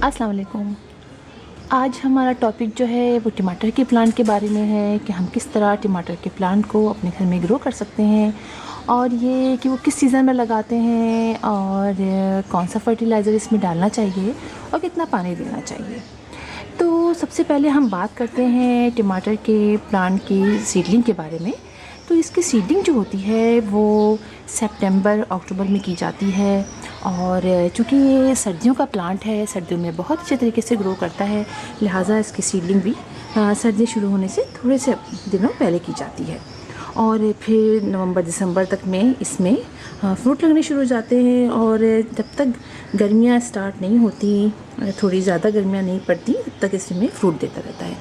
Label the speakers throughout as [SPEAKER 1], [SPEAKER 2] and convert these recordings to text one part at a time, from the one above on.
[SPEAKER 1] अस्सलाम वालेकुम। आज हमारा टॉपिक जो है वो टमाटर के प्लांट के बारे में है कि हम किस तरह टमाटर के प्लांट को अपने घर में ग्रो कर सकते हैं और ये कि वो किस सीज़न में लगाते हैं और कौन सा फर्टिलाइज़र इसमें डालना चाहिए और कितना पानी देना चाहिए। तो सबसे पहले हम बात करते हैं टमाटर के प्लांट की सीडलिंग के बारे में। तो इसकी सीडिंग जो होती है वो सितंबर अक्टूबर में की जाती है और चूँकि ये सर्दियों का प्लांट है, सर्दियों में बहुत अच्छे तरीके से ग्रो करता है, लिहाजा इसकी सीडलिंग भी सर्दी शुरू होने से थोड़े से दिनों पहले की जाती है और फिर नवंबर दिसंबर तक में इसमें फ्रूट लगने शुरू हो जाते हैं और जब तक गर्मियाँ स्टार्ट नहीं होती, थोड़ी ज़्यादा गर्मियाँ नहीं पड़ती, तब तक इसमें फ्रूट देता रहता है।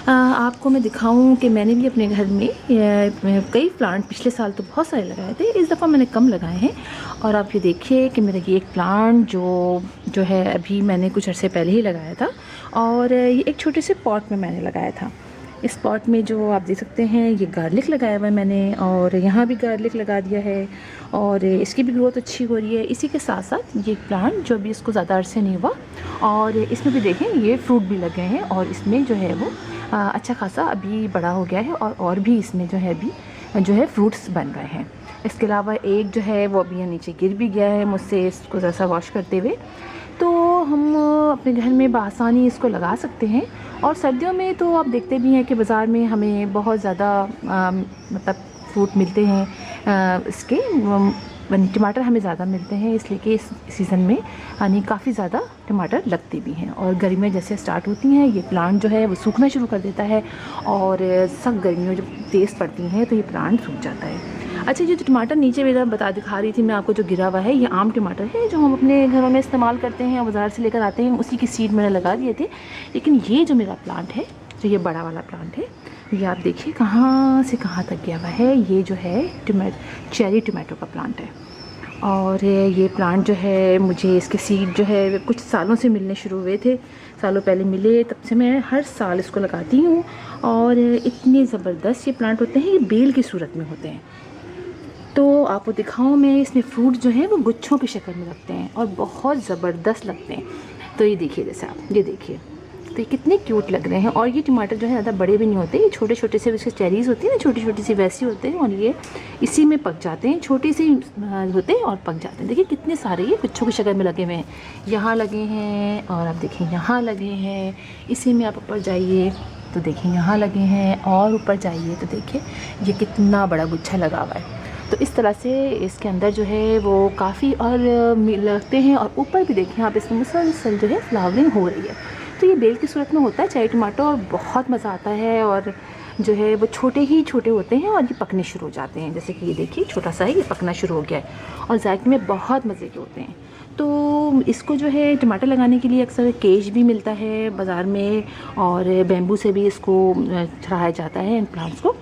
[SPEAKER 1] आपको मैं दिखाऊं कि मैंने भी अपने घर में कई प्लांट पिछले साल तो बहुत सारे लगाए थे, इस दफ़ा मैंने कम लगाए हैं। और आप ये देखिए कि मेरा ये एक प्लांट जो है अभी मैंने कुछ अर्से पहले ही लगाया था और ये एक छोटे से पॉट में मैंने लगाया था। इस पॉट में जो आप देख सकते हैं ये गार्लिक लगाया हुआ है मैंने और यहाँ भी गार्लिक लगा दिया है और इसकी भी ग्रोथ अच्छी हो रही है। इसी के साथ साथ ये प्लांट जो अभी इसको ज़्यादा अरसे नहीं हुआ और इसमें भी देखें ये फ्रूट भी लगे हैं और इसमें जो है वो अच्छा खासा अभी बड़ा हो गया है और भी इसमें जो है अभी जो है फ्रूट्स बन रहे हैं। इसके अलावा एक जो है वो अभी यहाँ नीचे गिर भी गया है मुझसे इसको ज़रा सा वॉश करते हुए। तो हम अपने घर में बआसानी इसको लगा सकते हैं और सर्दियों में तो आप देखते भी हैं कि बाज़ार में हमें बहुत ज़्यादा मतलब फ्रूट मिलते हैं, इसके टमाटर हमें ज़्यादा मिलते हैं, इसलिए कि इस सीज़न में यानी काफ़ी ज़्यादा टमाटर लगते भी हैं। और गर्मियाँ जैसे स्टार्ट होती हैं ये प्लांट जो है वो सूखना शुरू कर देता है और सब गर्मियों जब तेज़ पड़ती हैं तो ये प्लांट सूख जाता है। अच्छा, ये जो टमाटर नीचे मेरा दिखा रही थी मैं आपको, जो गिरा हुआ है ये आम टमाटर है जो हम अपने घरों में इस्तेमाल करते हैं, बाज़ार से लेकर आते हैं, उसी की सीड मैंने लगा दिए थे। लेकिन ये जो मेरा प्लांट है, जो ये बड़ा वाला प्लांट है, ये आप देखिए कहाँ से कहाँ तक गया हुआ है। ये जो है चेरी टमाटो का प्लांट है और ये प्लांट जो है मुझे इसके सीड जो है कुछ सालों से मिलने शुरू हुए थे, सालों पहले मिले, तब से मैं हर साल इसको लगाती हूँ और इतने ज़बरदस्त ये प्लांट होते हैं, ये बेल की सूरत में होते हैं। तो आपको दिखाऊँ मैं, इसमें फ्रूट जो है वो गुच्छों की शक्ल में लगते हैं और बहुत ज़बरदस्त लगते हैं। तो ये देखिए, जैसे आप ये देखिए, तो ये कितने क्यूट लग रहे हैं। और ये टमाटर जो है ज़्यादा बड़े भी नहीं होते, ये छोटे छोटे से इसके चेरीज़ होती है ना, छोटी छोटी सी वैसी होते हैं और ये इसी में पक जाते हैं, छोटे से होते हैं और पक जाते हैं। देखिए कितने सारे ये गुच्छों की शक्ल में लगे हुए हैं, यहाँ लगे हैं और आप देखें यहाँ लगे हैं। इसी में आप ऊपर जाइए तो देखिए यहाँ लगे हैं और ऊपर जाइए तो देखिए ये कितना बड़ा गुच्छा लगा हुआ है। तो इस तरह से इसके अंदर जो है वो काफ़ी और लगते हैं और ऊपर भी देखें आप, इसमें मुसलसल जो है फ्लावरिंग हो रही है। तो ये बेल की सूरत में होता है चेरी टमाटर और बहुत मज़ा आता है और जो है वो छोटे ही छोटे होते हैं और ये पकने शुरू हो जाते हैं। जैसे कि ये देखिए छोटा सा है, ये पकना शुरू हो गया है और जायके में बहुत मज़े के होते हैं। तो इसको जो है टमाटर लगाने के लिए अक्सर केज भी मिलता है बाज़ार में और बैम्बू से भी इसको चढ़ाया जाता है इन प्लांट्स को,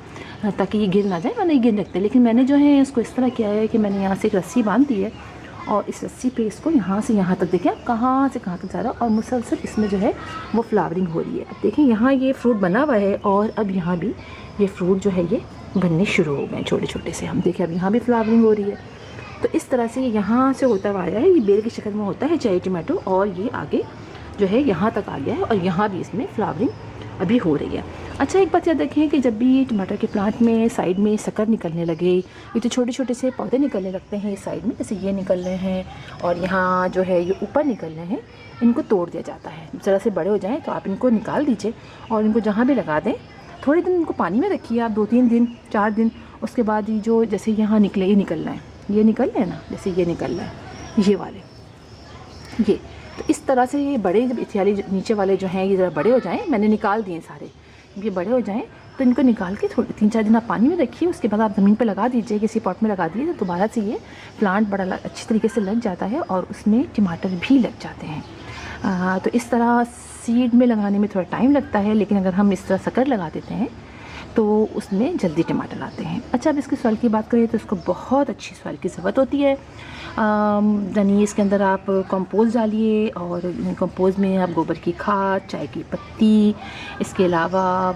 [SPEAKER 1] ताकि ये गिर ना जाए, वरना ये गिर रखते हैं। लेकिन मैंने जो है इसको इस तरह किया है कि मैंने यहाँ से एक रस्सी बांध दी है और इस रस्सी पे इसको यहाँ से यहाँ तक देखिए आप कहाँ से कहाँ तक जा रहा है और मुसलसल इसमें जो है वो फ्लावरिंग हो रही है। अब देखें यहाँ ये फ्रूट बना हुआ है और अब यहाँ भी ये फ्रूट जो है ये बनने शुरू हो गए छोटे छोटे से। हम देखें अब यहाँ भी फ्लावरिंग हो रही है। तो इस तरह से यहाँ से होता हुआ आया है, ये बेल की शक्ल में होता है चेरी टमाटो और ये आगे जो है यहाँ तक आ गया है और यहाँ भी इसमें फ्लावरिंग अभी हो रही है। अच्छा, एक बात याद रखें कि जब भी टमाटर के प्लांट में साइड में शक्कर निकलने लगे, ये तो छोटे छोटे से पौधे निकलने लगते हैं इस साइड में, जैसे ये निकल रहे हैं और यहाँ जो है ये ऊपर निकल रहे हैं, इनको तोड़ दिया जाता है। ज़रा से बड़े हो जाएं तो आप इनको निकाल दीजिए और इनको जहाँ भी लगा दें, थोड़े दिन इनको पानी में रखिए आप, 2-3 दिन 4 दिन। उसके बाद ये जो जैसे यहाँ निकले, ये निकल रहे हैं, ये निकल रहे हैं ना, जैसे ये निकल रहा है ये वाले, ये तो इस तरह से ये बड़े जब इथियाली नीचे वाले जो हैं ये ज़रा बड़े हो जाएं, मैंने निकाल दिए सारे, ये बड़े हो जाएं तो इनको निकाल के थोड़े 3-4 दिन आप पानी में रखिए। उसके बाद आप ज़मीन पे लगा दीजिए, किसी पॉट में लगा दीजिए, तो दोबारा से ये प्लांट बड़ा अच्छी तरीके से लग जाता है और उसमें टमाटर भी लग जाते हैं। तो इस तरह सीड में लगाने में थोड़ा टाइम लगता है, लेकिन अगर हम इस तरह शक्कर लगा देते हैं तो उसमें जल्दी टमाटर आते हैं। अच्छा, अब इसकी सॉइल की बात करें तो इसको बहुत अच्छी सॉइल की ज़रूरत होती है। यानी इसके अंदर आप कंपोस्ट डालिए और कंपोस्ट में आप गोबर की खाद, चाय की पत्ती, इसके अलावा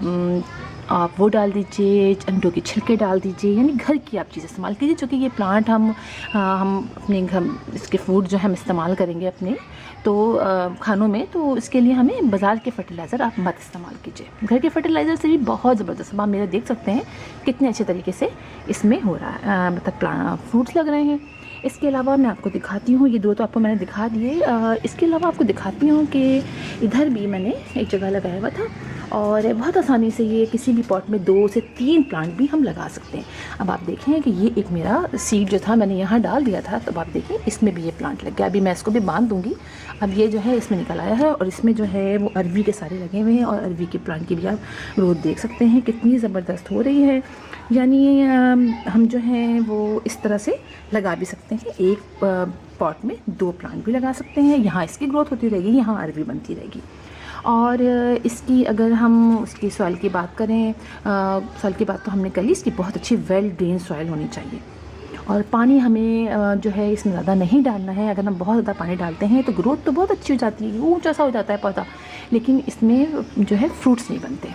[SPEAKER 1] आप वो डाल दीजिए, अंडों के छिलके डाल दीजिए, यानी घर की आप चीज़ें इस्तेमाल कीजिए। चूँकि ये प्लांट हम अपने घर इसके फूड जो हम इस्तेमाल करेंगे अपने तो खानों में, तो इसके लिए हमें बाज़ार के फर्टिलाइज़र आप मत इस्तेमाल कीजिए। घर के फर्टिलाइज़र से भी बहुत ज़बरदस्त, आप मेरा देख सकते हैं कितने अच्छे तरीके से इसमें हो रहा है, मतलब फ्रूट्स लग रहे हैं। इसके अलावा मैं आपको दिखाती हूँ, ये दो तो आपको मैंने दिखा दिए। इसके अलावा आपको दिखाती हूँ कि इधर भी मैंने एक जगह लगाया हुआ था और बहुत आसानी से ये किसी भी पॉट में 2 से 3 प्लांट भी हम लगा सकते हैं। अब आप देखें कि ये एक मेरा सीड जो था मैंने यहाँ डाल दिया था, तो आप देखें इसमें भी ये प्लांट लग गया। अभी मैं इसको भी बांध दूँगी। अब ये जो है इसमें निकल आया है और इसमें जो है वो अरवी के सारे लगे हुए हैं और अरवी के प्लांट की भी आप ग्रोथ देख सकते हैं कितनी ज़बरदस्त हो रही है। यानी हम जो हैं वो इस तरह से लगा भी सकते हैं, एक पॉट में 2 प्लांट भी लगा सकते हैं। यहाँ इसकी ग्रोथ होती रहेगी, यहाँ अरवी बनती रहेगी। और इसकी अगर हम उसकी सॉइल की बात करें, सॉइल की बात तो हमने कर ली, इसकी बहुत अच्छी वेल ड्रेन सॉइल होनी चाहिए। और पानी हमें जो है इसमें ज़्यादा नहीं डालना है। अगर हम बहुत ज़्यादा पानी डालते हैं तो ग्रोथ तो बहुत अच्छी हो जाती है, ऊँचा सा हो जाता है पौधा, लेकिन इसमें जो है फ्रूट्स नहीं बनते।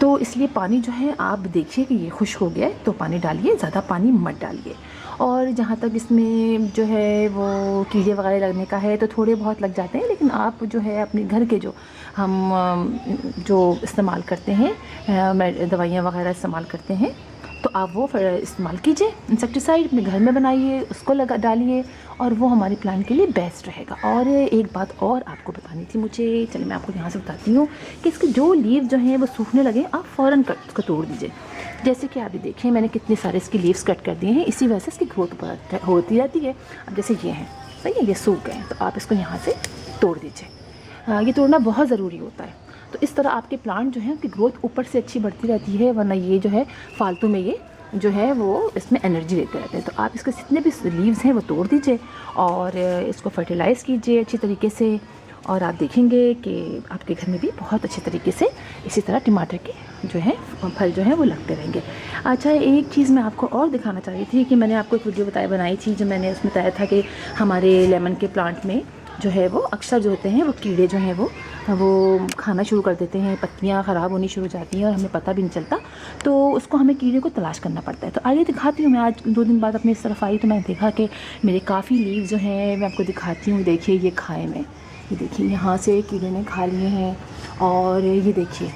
[SPEAKER 1] तो इसलिए पानी जो है आप देखिए कि ये खुश्क हो गया है तो पानी डालिए, ज़्यादा पानी मत डालिए। और जहाँ तक इसमें जो है वो कीड़े वगैरह लगने का है तो थोड़े बहुत लग जाते हैं, लेकिन आप जो है अपने घर के जो हम जो इस्तेमाल करते हैं दवाइयाँ वगैरह इस्तेमाल करते हैं तो आप वो इस्तेमाल कीजिए। इंसेक्टिसाइड अपने घर में बनाइए, उसको लगा डालिए और वो हमारे प्लांट के लिए बेस्ट रहेगा। और एक बात और आपको बतानी थी मुझे, चलिए मैं आपको यहाँ से बताती हूँ कि इसके जो लीव जो हैं वो सूखने लगे आप फ़ौरन उसको तोड़ दीजिए। जैसे कि आप भी देखें मैंने कितने सारे इसके लीव्स कट कर दिए हैं, इसी वजह से इसकी ग्रोथ होती रहती है। अब जैसे ये हैं, सही है, ये सूख गए हैं तो आप इसको यहाँ से तोड़ दीजिए। ये तोड़ना बहुत ज़रूरी होता है। तो इस तरह आपके प्लांट जो हैं उनकी ग्रोथ ऊपर से अच्छी बढ़ती रहती है, वरना ये जो है फालतू में ये जो है वो इसमें एनर्जी देते रहते हैं। तो आप इसके जितने भी लीव्स हैं वो तोड़ दीजिए और इसको फर्टिलाइज़ कीजिए अच्छी तरीके से और आप देखेंगे कि आपके घर में भी बहुत अच्छे तरीके से इसी तरह टमाटर के जो है फल जो है वो लगते रहेंगे। अच्छा, एक चीज़ मैं आपको और दिखाना चाह रही थी कि मैंने आपको एक वीडियो बनाई थी जो मैंने उसमें बताया था कि हमारे लेमन के प्लांट में जो है वो अक्सर जो होते हैं वो कीड़े जो हैं वो खाना शुरू कर देते हैं, पत्तियाँ ख़राब होनी शुरू हो जाती हैं और हमें पता भी नहीं चलता, तो उसको हमें कीड़े को तलाश करना पड़ता है। तो आइए दिखाती हूँ, मैं आज 2 दिन बाद अपनी इस तरफ आई तो मैंने देखा कि मेरे काफ़ी लीव जो हैं मैं आपको दिखाती हूँ। देखिए ये खाए में, ये देखिए यहाँ से कीड़े ने खा लिए हैं और ये देखिए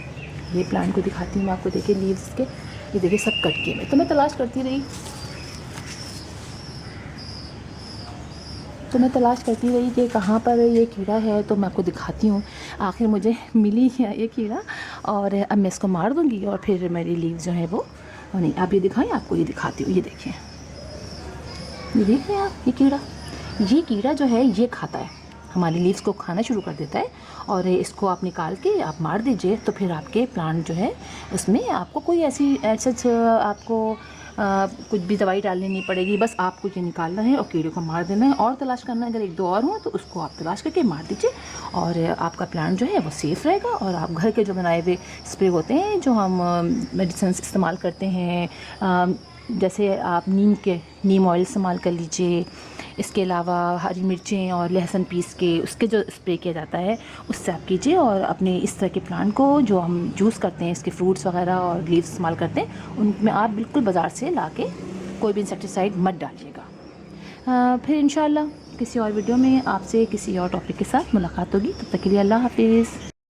[SPEAKER 1] ये प्लांट को दिखाती हूँ मैं आपको, देखिए लीव्स के, ये देखिए सब कट के में। तो मैं तलाश करती रही कि कहाँ पर ये कीड़ा है, तो मैं आपको दिखाती हूँ। आखिर मुझे मिली है ये कीड़ा और अब मैं इसको मार दूँगी और फिर मेरी लीव्स जो है वो नहीं, आप ये दिखाएं, आपको ये दिखाती हूँ। ये देखिए, ये देख रहे हैं आप, ये कीड़ा जो है ये खाता है, हमारी लीव्स को खाना शुरू कर देता है और इसको आप निकाल के आप मार दीजिए तो फिर आपके प्लांट जो है उसमें आपको कोई ऐसी आपको कुछ भी दवाई डालनी नहीं पड़ेगी, बस आपको ये निकालना है और कीड़े को मार देना है और तलाश करना है। अगर 1-2 और हो तो उसको आप तलाश करके मार दीजिए और आपका प्लांट जो है वो सेफ़ रहेगा। और आप घर के जो बनाए हुए स्प्रे होते हैं जो हम मेडिसिन इस्तेमाल करते हैं, जैसे आप नीम ऑयल इस्तेमाल कर लीजिए, इसके अलावा हरी मिर्चें और लहसुन पीस के उसके जो स्प्रे किया जाता है उससे आप कीजिए और अपने इस तरह के प्लांट को जो हम जूस करते हैं इसके फ्रूट्स वगैरह और लीव्स इस्तेमाल करते हैं उनमें आप बिल्कुल बाज़ार से लाके कोई भी इंसेक्टिसाइड मत डालिएगा। फिर इंशाल्लाह किसी और वीडियो में आपसे किसी और टॉपिक के साथ मुलाकात होगी, तब तक के लिए अल्लाह हाफिज़।